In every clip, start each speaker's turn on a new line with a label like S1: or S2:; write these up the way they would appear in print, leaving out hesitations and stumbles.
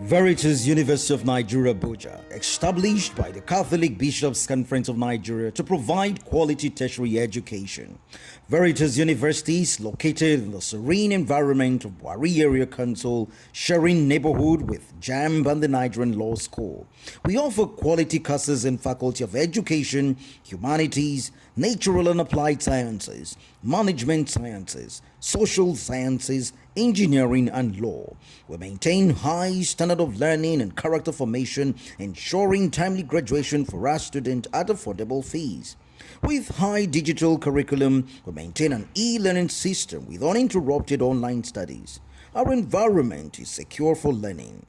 S1: Veritas University of Nigeria, Abuja, established by the Catholic Bishops' Conference of Nigeria to provide quality tertiary education. Veritas University is located in the serene environment of Wari Area Council, sharing neighborhood with JAMB and the Nigerian Law School. We offer quality courses in Faculty of Education, Humanities, Natural and Applied Sciences, Management Sciences, Social Sciences, Engineering and Law. We maintain high standard of learning and character formation, ensuring timely graduation for our students at affordable fees. With high digital curriculum, we maintain an e-learning system with uninterrupted online studies. Our environment is secure for learning.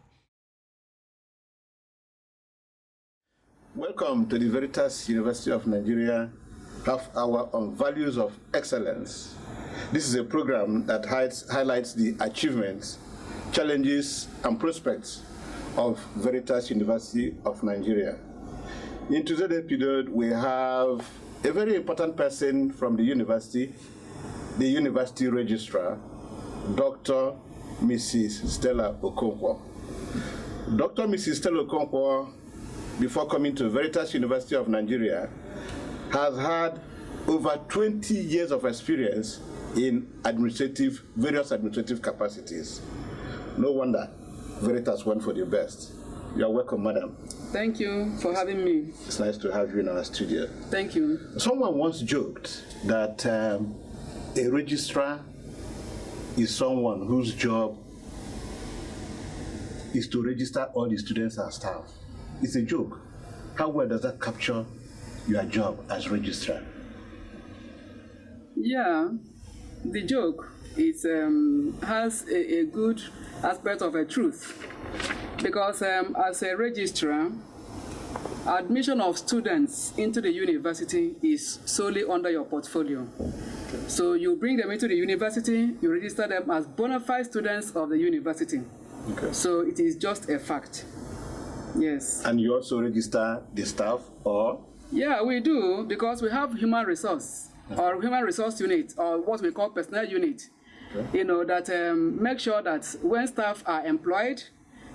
S2: Welcome to the Veritas University of Nigeria Half Hour on Values of Excellence. This is a program that highlights the achievements, challenges, and prospects of Veritas University of Nigeria. In today's episode, we have a very important person from the university registrar, Dr. Mrs. Stella Okonkwo. Dr. Mrs. Stella Okonkwo, before coming to Veritas University of Nigeria, has had over 20 years of experience in various administrative capacities. No wonder Veritas went for the best. You are welcome, madam.
S3: Thank you for having me.
S2: It's nice to have you in our studio.
S3: Thank you.
S2: Someone once joked that a registrar is someone whose job is to register all the students and staff. It's a joke. How well does that capture your job as registrar?
S3: Yeah, the joke is has a good aspect of a truth, because as a registrar, admission of students into the university is solely under your portfolio. So you bring them into the university, you register them as bona fide students of the university.
S2: Okay.
S3: So it is just a fact. Yes.
S2: And you also register the staff, or?
S3: Yeah, we do, because we have human resource or human resource unit, or what we call personnel unit. Okay. That make sure that when staff are employed,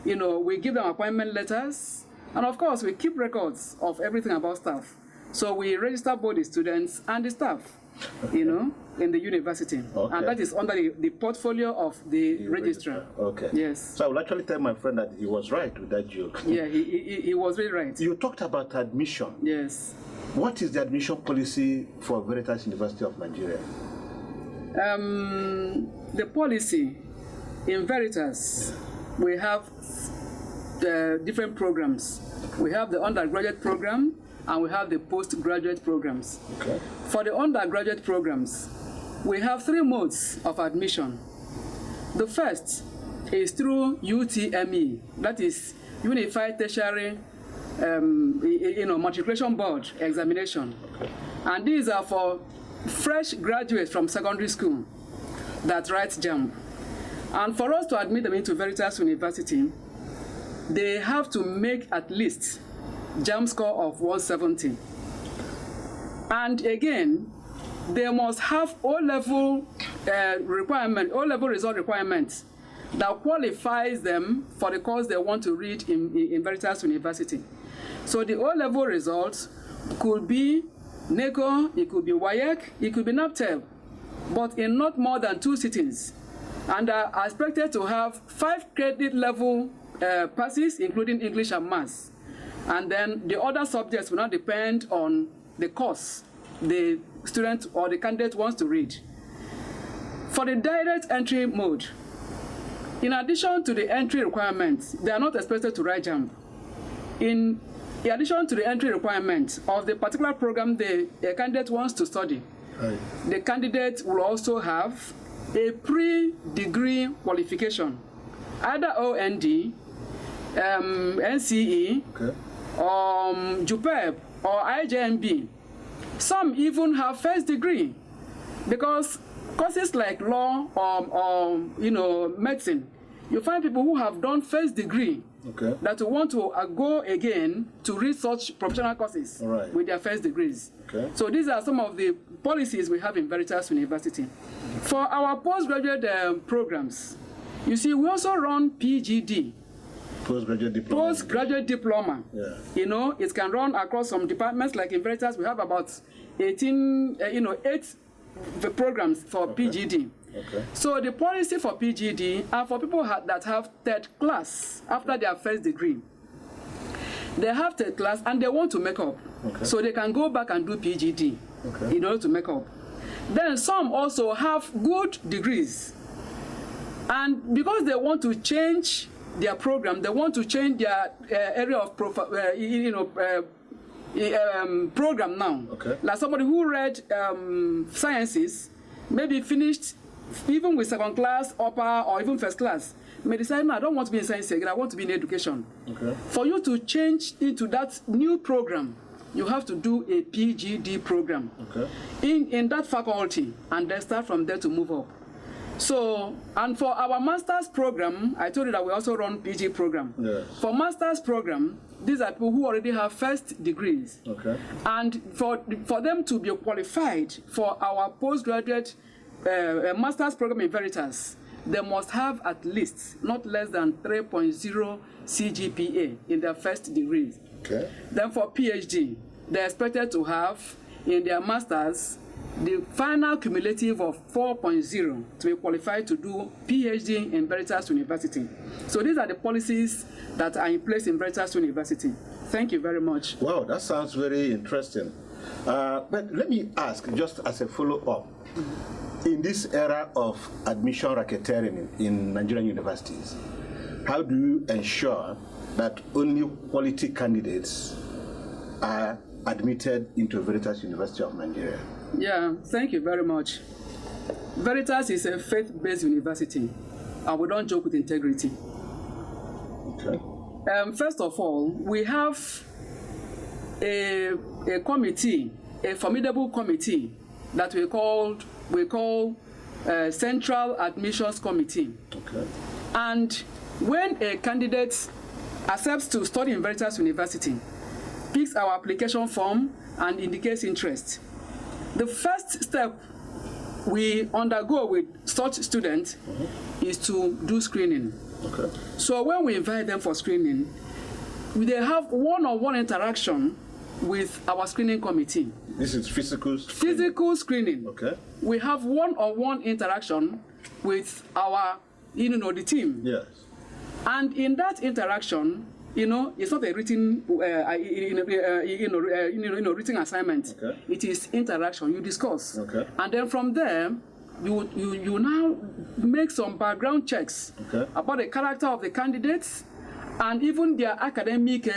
S3: we give them appointment letters, and of course we keep records of everything about staff. So we register both the students and the staff, in the university. Okay. And that is under the portfolio of the registrar.
S2: Okay.
S3: Yes.
S2: So I will actually tell my friend that he was right with that joke.
S3: Yeah, he was really right.
S2: You talked about admission.
S3: Yes.
S2: What is the admission policy for Veritas University of Nigeria?
S3: The policy in Veritas, we have different programs. We have the undergraduate program and we have the postgraduate programs.
S2: Okay.
S3: For the undergraduate programs, we have 3 modes of admission. The first is through UTME, that is Unified Tertiary Matriculation Board examination.
S2: Okay.
S3: And these are for fresh graduates from secondary school that write JAMB. And for us to admit them into Veritas University, they have to make at least JAMB score of 170. And again, they must have O-level result requirements that qualifies them for the course they want to read in Veritas University. So the O-level results could be NECO, it could be WAEC, it could be NAPTEL, but in not more than 2 sittings. And are expected to have 5 credit level passes, including English and Maths. And then the other subjects will not depend on the course the student or the candidate wants to read. For the direct entry mode, in addition to the entry requirements, they are not expected to write JAMB. In addition to the entry requirements of the particular program the candidate wants to study, right, the candidate will also have a pre-degree qualification, either OND, NCE, okay, JUPEB, or IJMB. Some even have first degree, because courses like law or medicine, you find people who have done first degree, okay, that want to go again to read such professional courses, right, with their first degrees. Okay. So these are some of the policies we have in Veritas University. For our postgraduate programs, you see, we also run PGD.
S2: Postgraduate diploma.
S3: Postgraduate diploma.
S2: Yeah.
S3: You know, it can run across some departments. Like in Veritas, we have about 8 programs for PGD.
S2: Okay.
S3: So the policy for PGD are for people that have third class after their first degree. They have third class and they want to make up.
S2: Okay.
S3: So they can go back and do PGD in order to make up. Then some also have good degrees. And because they want to change their program, they want to change their area of program now.
S2: Okay.
S3: Like somebody who read sciences, maybe finished even with second class, upper, or even first class, may decide, no, I don't want to be in science again, I want to be in education.
S2: Okay.
S3: For you to change into that new program, you have to do a PGD program in that faculty, and then start from there to move up. So, and for our master's program, I told you that we also run PG program.
S2: Yes.
S3: For master's program, these are people who already have first degrees.
S2: Okay.
S3: And for them to be qualified for our postgraduate master's program in Veritas, they must have at least not less than 3.0 CGPA in their first degree.
S2: Okay.
S3: Then for PhD, they're expected to have in their masters the final cumulative of 4.0 to be qualified to do PhD in Veritas University. So these are the policies that are in place in Veritas University. Thank you very much.
S2: Wow, that sounds very interesting. But let me ask, just as a follow-up, in this era of admission racketeering in Nigerian universities, how do you ensure that only quality candidates are admitted into Veritas University of Nigeria?
S3: Yeah, thank you very much. Veritas is a faith-based university, and we don't joke with integrity.
S2: Okay.
S3: First of all, we have a committee, a formidable committee that we call Central Admissions Committee.
S2: Okay.
S3: And when a candidate accepts to study in Veritas University, picks our application form and indicates interest, the first step we undergo with such students is to do screening.
S2: Okay.
S3: So when we invite them for screening, they have one-on-one interaction with our screening committee.
S2: This is physical screening.
S3: Physical screening.
S2: Okay.
S3: We have one-on-one interaction with our, the team.
S2: Yes.
S3: And in that interaction, it's not a written, written assignment.
S2: Okay.
S3: It is interaction. You discuss.
S2: Okay.
S3: And then from there, you now make some background checks about the character of the candidates and even their academic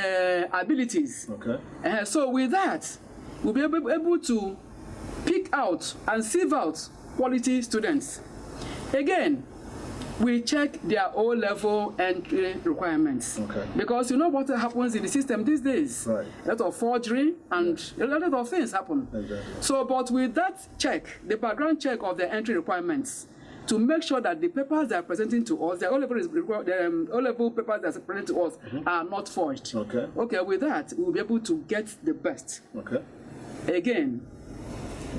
S3: abilities.
S2: Okay.
S3: So with that, we'll be able to pick out and sieve out quality students. Again, we check their O-level entry requirements.
S2: Okay.
S3: Because you know what happens in the system these days?
S2: Right.
S3: A lot of forgery and a lot of things happen.
S2: Exactly.
S3: So, but with that check, the background check of the entry requirements, to make sure that the papers they are presenting to us, the O-level papers that are presented to us are not forged.
S2: Okay.
S3: Okay, with that, we'll be able to get the best.
S2: Okay.
S3: Again,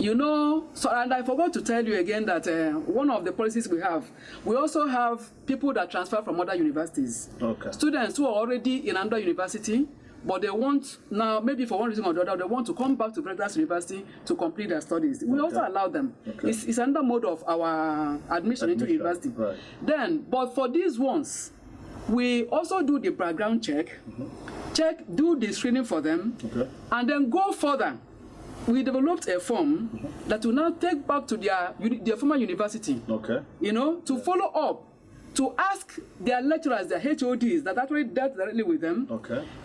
S3: so, and I forgot to tell you again that one of the policies we also have people that transfer from other universities.
S2: Okay.
S3: Students who are already in another university, but they want now, maybe for one reason or the other, they want to come back to Veritas University to complete their studies. We also allow them.
S2: Okay.
S3: It's another mode of our admission into university.
S2: Right.
S3: Then, but for these ones, we also do the background check, do the screening for them, and then go further. We developed a form that will now take back to their former university.
S2: Okay.
S3: To follow up, to ask their lecturers, their HODs that actually dealt directly with them,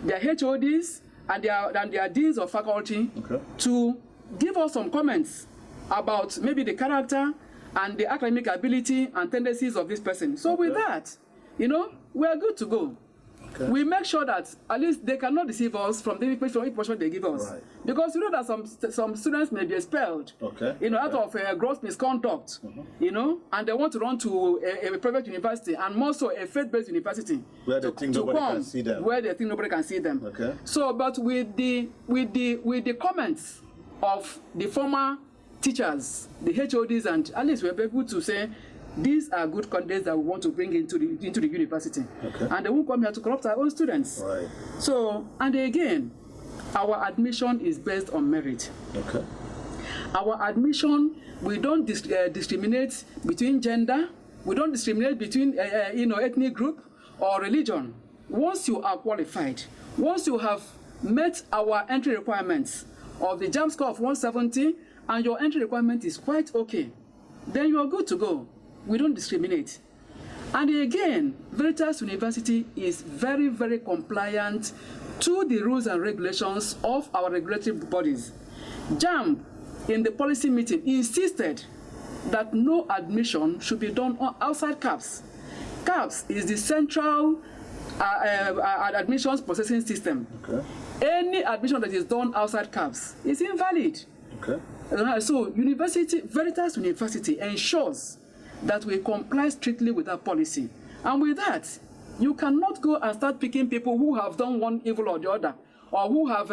S3: their HODs and their deans of faculty, to give us some comments about maybe the character and the academic ability and tendencies of this person. So with that, we are good to go. Okay. We make sure that at least they cannot deceive us from the information they give us. Right. Because that some students may be expelled, out of gross misconduct, and they want to run to a private university and more so a faith-based university
S2: where they think nobody can see them.
S3: Where they think nobody can see them.
S2: Okay.
S3: So, but with the comments of the former teachers, the HODs, and at least we're able to say these are good candidates that we want to bring into the university.
S2: Okay.
S3: And they won't come here to corrupt our own students.
S2: Right.
S3: So, and again, our admission is based on merit.
S2: Okay.
S3: Our admission, we don't discriminate between gender, we don't discriminate between ethnic group or religion. Once you are qualified, once you have met our entry requirements of the JAMB score of 170 and your entry requirement is quite okay, then you are good to go. We don't discriminate. And again, Veritas University is very, very compliant to the rules and regulations of our regulatory bodies. JAMB, in the policy meeting, insisted that no admission should be done outside CAPS. CAPS is the central admissions processing system.
S2: Okay.
S3: Any admission that is done outside CAPS is invalid.
S2: Okay.
S3: So Veritas University ensures that we comply strictly with that policy. And with that, you cannot go and start picking people who have done one evil or the other, or who have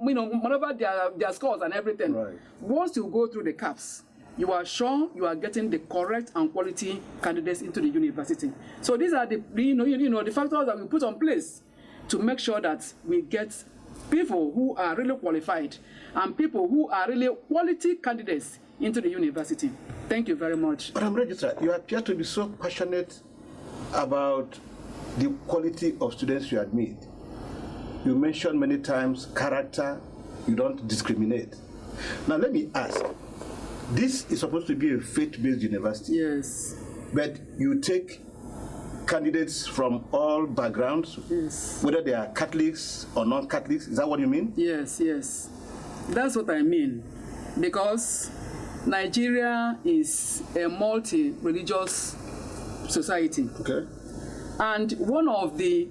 S3: maneuvered their scores and everything.
S2: Right.
S3: Once you go through the CAPS, you are sure you are getting the correct and quality candidates into the university. So these are the the factors that we put on place to make sure that we get people who are really qualified and people who are really quality candidates into the university. Thank you very much.
S2: Madam Registrar, you appear to be so passionate about the quality of students you admit. You mentioned many times character, you don't discriminate. Now let me ask, this is supposed to be a faith-based university.
S3: Yes.
S2: But you take candidates from all backgrounds,
S3: Yes.
S2: whether they are Catholics or non-Catholics, is that what you mean?
S3: Yes, yes. That's what I mean. Because Nigeria is a multi-religious society.
S2: Okay.
S3: And one of the,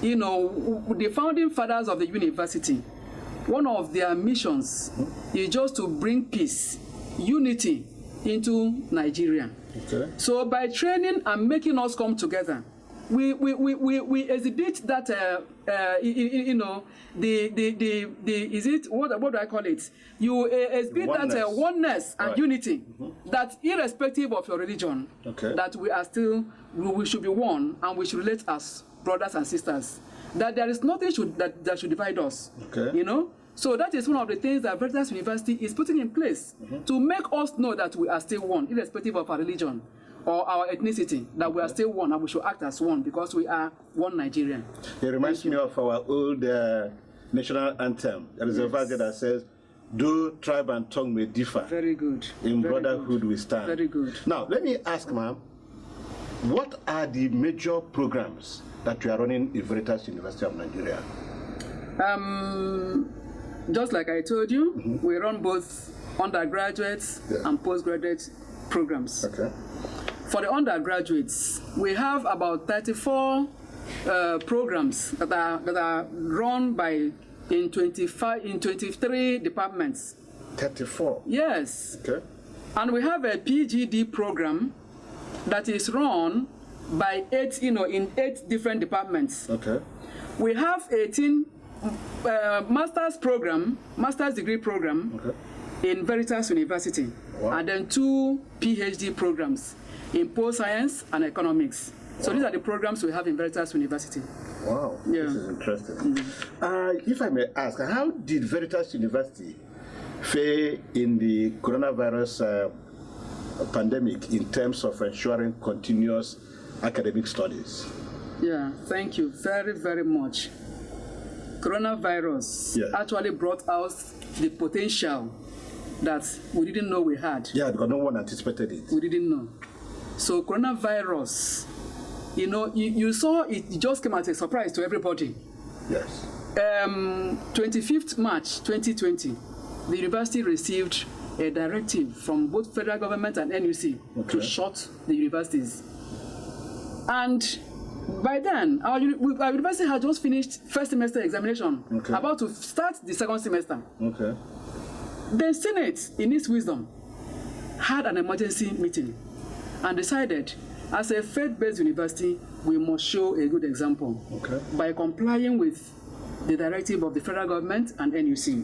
S3: the founding fathers of the university, one of their missions is just to bring peace, unity into Nigeria.
S2: Okay.
S3: So by training and making us come together, we exhibit that is it what do I call it? You exhibit that oneness and
S2: right.
S3: unity, that irrespective of your religion,
S2: okay.
S3: that we are still we should be one and we should relate as brothers and sisters. That there is nothing that should divide us.
S2: Okay.
S3: So that is one of the things that Veritas University is putting in place to make us know that we are still one, irrespective of our religion or our ethnicity, that we are still one and we should act as one because we are one Nigerian.
S2: It reminds me of our old national anthem. There is a verse that says, though tribe and tongue may differ,
S3: very good.
S2: in
S3: Very
S2: brotherhood
S3: good.
S2: we stand.
S3: Very good.
S2: Now, let me ask, ma'am, what are the major programs that you are running in Veritas University of Nigeria?
S3: Just like I told you, we run both undergraduates and postgraduate programs.
S2: Okay.
S3: For the undergraduates, we have about 34 programs that are run in 23 departments.
S2: 34.
S3: Yes.
S2: Okay.
S3: And we have a PGD program that is run by 8 different departments.
S2: Okay.
S3: We have 18 master's degree program in Veritas University,
S2: Wow.
S3: and then 2 PhD programs in post science and economics. So these are the programs we have in Veritas University.
S2: Wow,
S3: Yeah.
S2: This is interesting. If I may ask, how did Veritas University fare in the coronavirus pandemic in terms of ensuring continuous academic studies?
S3: Yeah, thank you very, very much. Coronavirus actually brought out the potential that we didn't know we had.
S2: Yeah, because no one anticipated it.
S3: We didn't know. So coronavirus, you saw it just came as a surprise to everybody.
S2: Yes.
S3: 25th March 2020, the university received a directive from both federal government and NUC to shut the universities. And by then, our university had just finished first semester examination, about to start the second semester.
S2: Okay.
S3: The Senate, in its wisdom, had an emergency meeting and decided, as a faith-based university, we must show a good example by complying with the directive of the federal government and NUC.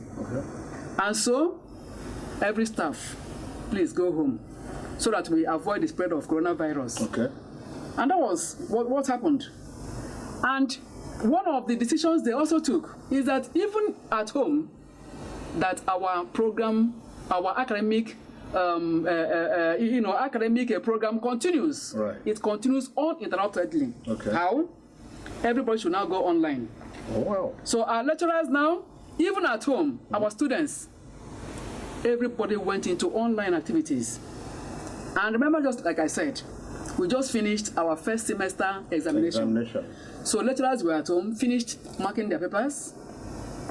S3: And so, every staff, please go home. so that we avoid the spread of coronavirus.
S2: Okay.
S3: And that was what happened. And one of the decisions they also took is that even at home, that our program, our academic, academic program continues.
S2: Right.
S3: It continues uninterruptedly.
S2: Okay.
S3: How? Everybody should now go online.
S2: Oh, wow.
S3: So our lecturers now, even at home, our students, everybody went into online activities. And remember, just like I said, we just finished our first semester examination. So lecturers were at home, finished marking their papers.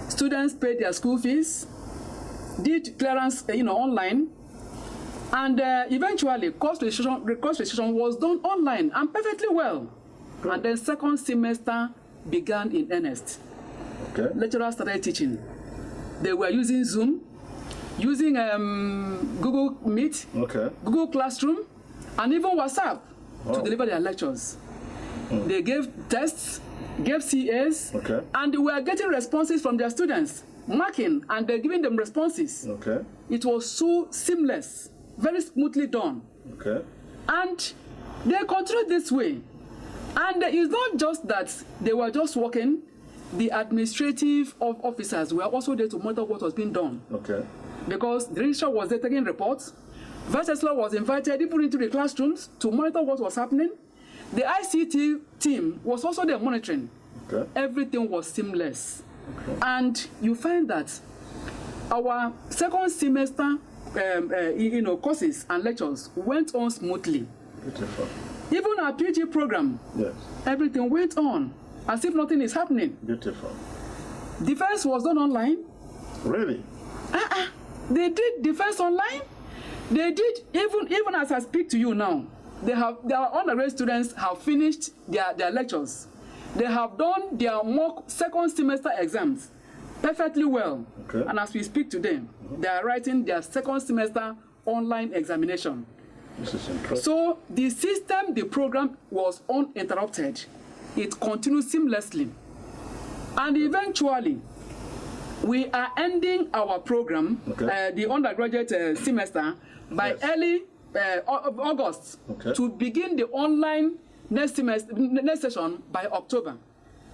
S3: Students paid their school fees, did clearance, online, and eventually course registration was done online and perfectly well. Good. And then second semester began in earnest. Okay. Lecturers started teaching. They were using Zoom, using Google Meet, Google Classroom, and even WhatsApp to deliver their lectures. They gave tests, gave CAs, and they were getting responses from their students, marking, and they're giving them responses. Okay. It was so seamless, very smoothly done. Okay. And they continued this way. And it's not just that they were just working, the administrative officers were also there to monitor what was being done. Okay. Because the registrar was there taking reports, Vice Chancellor was invited even into the classrooms to monitor what was happening. The ICT team was also there monitoring. Okay. Everything was seamless. Okay. And you find that our second semester courses and lectures went on smoothly. Beautiful. Even our PhD program, yes, everything went on as if nothing is happening. Beautiful. Defense was done online. Really? They did defense online. They did, even as I speak to you now, their undergraduate students have finished their lectures. They have done their mock second semester exams perfectly well. Okay. And as we speak today, they are writing their second semester online examination. This is interesting. So the system, the program was uninterrupted. It continued seamlessly. And eventually, we are ending our program, the undergraduate semester, by early August to begin the online next session by October.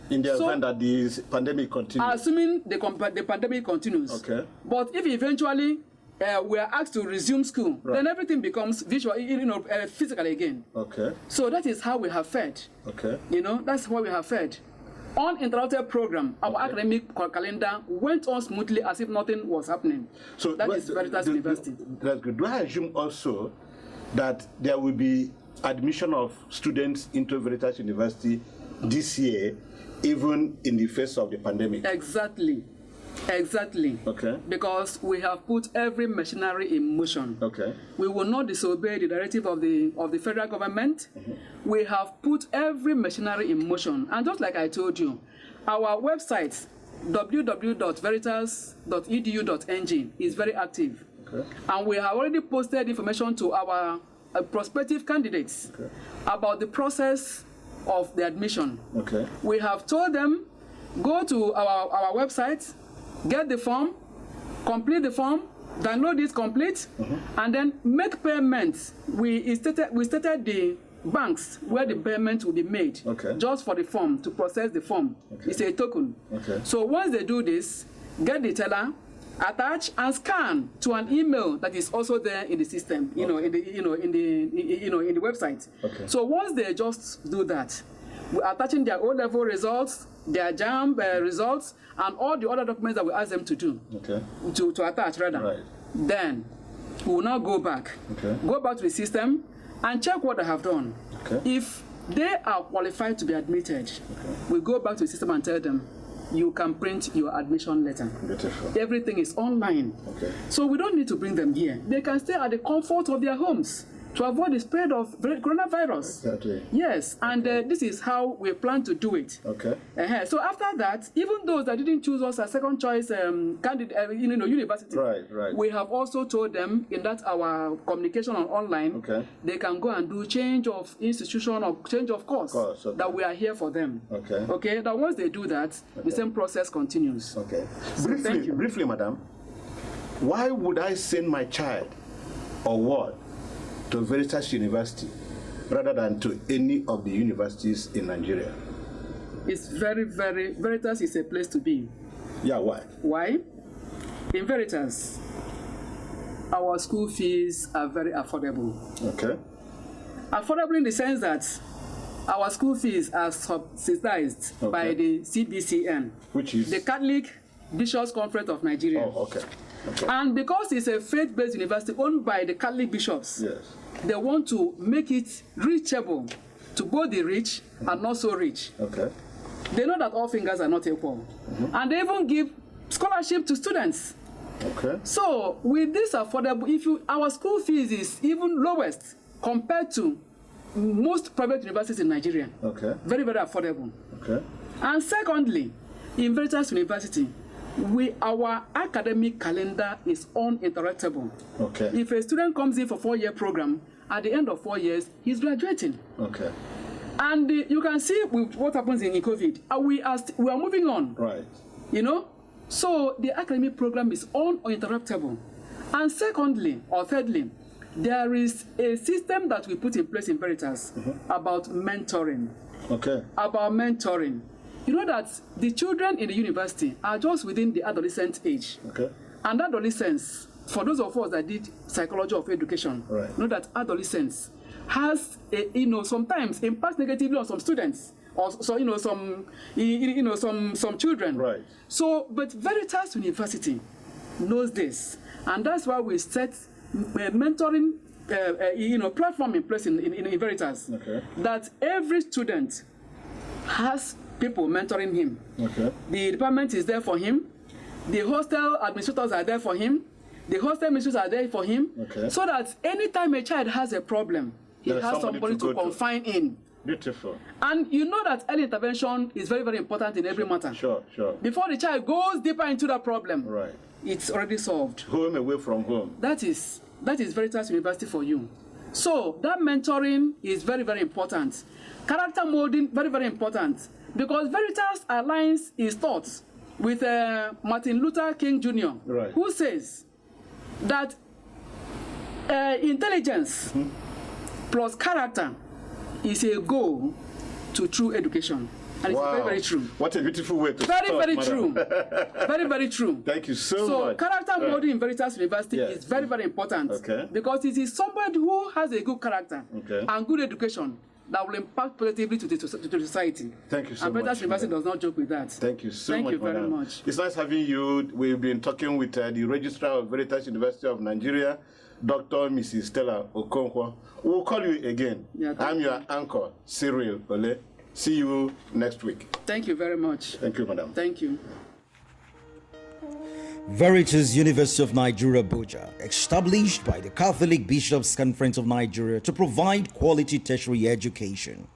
S3: In the event that the pandemic continues? Assuming the pandemic continues. Okay. But if eventually we are asked to resume school, then everything becomes visual, physical again. Okay. So that is how we have fared. Okay. That's how we have fared. Uninterrupted program, our academic calendar went on smoothly as if nothing was happening. So that is Veritas University. That's good. Do I assume also that there will be admission of students into Veritas University this year, even in the face of the pandemic? Exactly. Exactly. Okay. Because we have put every machinery in motion. Okay. We will not disobey the directive of the federal government. Mm-hmm. We have put every machinery in motion. And just like I told you, our website, www.veritas.edu.ng, is very active. Okay. And we have already posted information to our prospective candidates about the process of the admission. Okay. We have told them, go to our website, get the form, complete the form, download it complete, and then make payments. We stated the banks where the payment will be made, just for the form, to process the form. It's a token. So once they do this, get the teller, attach and scan to an email that is also there in the system, in the website. So once they just do that, we're attaching their O-level results, their JAMB results, and all the other documents that we ask them to do, to attach rather. Right. Then we will now go back to the system and check what they have done. If they are qualified to be admitted, we go back to the system and tell them, you can print your admission letter. Beautiful. Everything is online. So we don't need to bring them here. They can stay at the comfort of their homes to avoid the spread of coronavirus. Exactly. Yes, and this is how we plan to do it. So after that, even those that didn't choose us as second choice candidate, university, we have also told them in that our communication on online, they can go and do change of institution or change of course, that we are here for them. That once they do that, the same process continues. So
S2: briefly, madam, why would I send my child or what to Veritas University rather than to any of the universities in Nigeria?
S3: It's Veritas is a place to be.
S2: Yeah, why?
S3: Why? In Veritas, our school fees are very affordable.
S2: Okay.
S3: Affordable in the sense that our school fees are subsidized by the CBCN,
S2: which is
S3: the Catholic Bishops' Conference of Nigeria.
S2: Oh, okay.
S3: And because it's a faith-based university owned by the Catholic bishops,
S2: yes,
S3: they want to make it reachable to both the rich and not so rich.
S2: Okay.
S3: They know that all fingers are not equal. And they even give scholarship to students.
S2: Okay.
S3: So with this affordable, our school fees is even lowest compared to most private universities in Nigeria.
S2: Okay.
S3: Very, very affordable.
S2: Okay.
S3: And secondly, in Veritas University, our academic calendar is uninterruptible.
S2: Okay.
S3: If a student comes in for 4-year program, at the end of 4 years, he's graduating.
S2: Okay.
S3: And you can see with what happens in COVID. We are moving on.
S2: Right.
S3: You know? So the academic program is uninterruptible. And secondly, or thirdly, there is a system that we put in place in Veritas about mentoring.
S2: Okay.
S3: About mentoring. You know that the children in the university are just within the adolescent age.
S2: Okay.
S3: And adolescence, for those of us that did psychology of education,
S2: right,
S3: know that adolescence has, sometimes impacts negatively on some students, or some children.
S2: Right.
S3: So, but Veritas University knows this, and that's why we set a mentoring, platform in place in Veritas.
S2: Okay.
S3: That every student has people mentoring him.
S2: Okay.
S3: The department is there for him. The hostel administrators are there for him. The hostel administrators are there for him.
S2: Okay.
S3: So that anytime a child has a problem, he has somebody to confine in.
S2: Beautiful.
S3: And you know that early intervention is very, very important in every matter.
S2: Sure.
S3: Before the child goes deeper into that problem,
S2: right,
S3: it's already solved.
S2: Home away from home.
S3: That is Veritas University for you. So that mentoring is very, very important. Character molding, very, very important. Because Veritas aligns its thoughts with Martin Luther King Jr.,
S2: right,
S3: who says that intelligence plus character is a goal to true education. And
S2: wow,
S3: it's very, very true.
S2: What a beautiful way to
S3: very,
S2: start,
S3: very
S2: madam.
S3: true. Very, very true.
S2: Thank you so much.
S3: So character molding in Veritas University
S2: yes,
S3: is very, very important.
S2: Okay.
S3: Because it is somebody who has a good character and good education that will impact positively to the society.
S2: Thank you so
S3: much. And Veritas University does not joke with that.
S2: Thank you so much,
S3: Thank you very
S2: madam.
S3: much.
S2: It's nice having you. We've been talking with the Registrar of Veritas University of Nigeria, Dr. Mrs. Stella Okonkwo. We'll call you again.
S3: Yeah,
S2: I'm your anchor, Cyril Ole. See you next week.
S3: Thank you very much.
S2: Thank you, madam.
S3: Thank you.
S1: Veritas University of Nigeria, Abuja, established by the Catholic Bishops' Conference of Nigeria to provide quality tertiary education.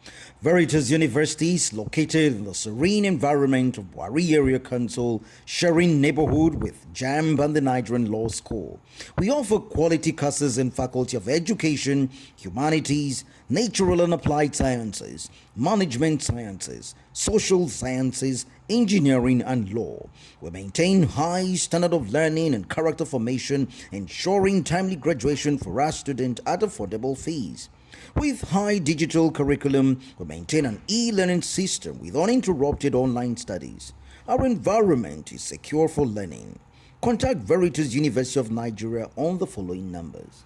S1: Veritas University is located in the serene environment of Wari Area Council, sharing neighborhood with JAMB and the Nigerian Law School. We offer quality courses in Faculty of Education, Humanities, Natural and Applied Sciences, Management Sciences, Social Sciences, Engineering and Law. We maintain high standard of learning and character formation, ensuring timely graduation for our students at affordable fees. With high digital curriculum, we maintain an e-learning system with uninterrupted online studies. Our environment is secure for learning. Contact Veritas University of Nigeria on the following numbers: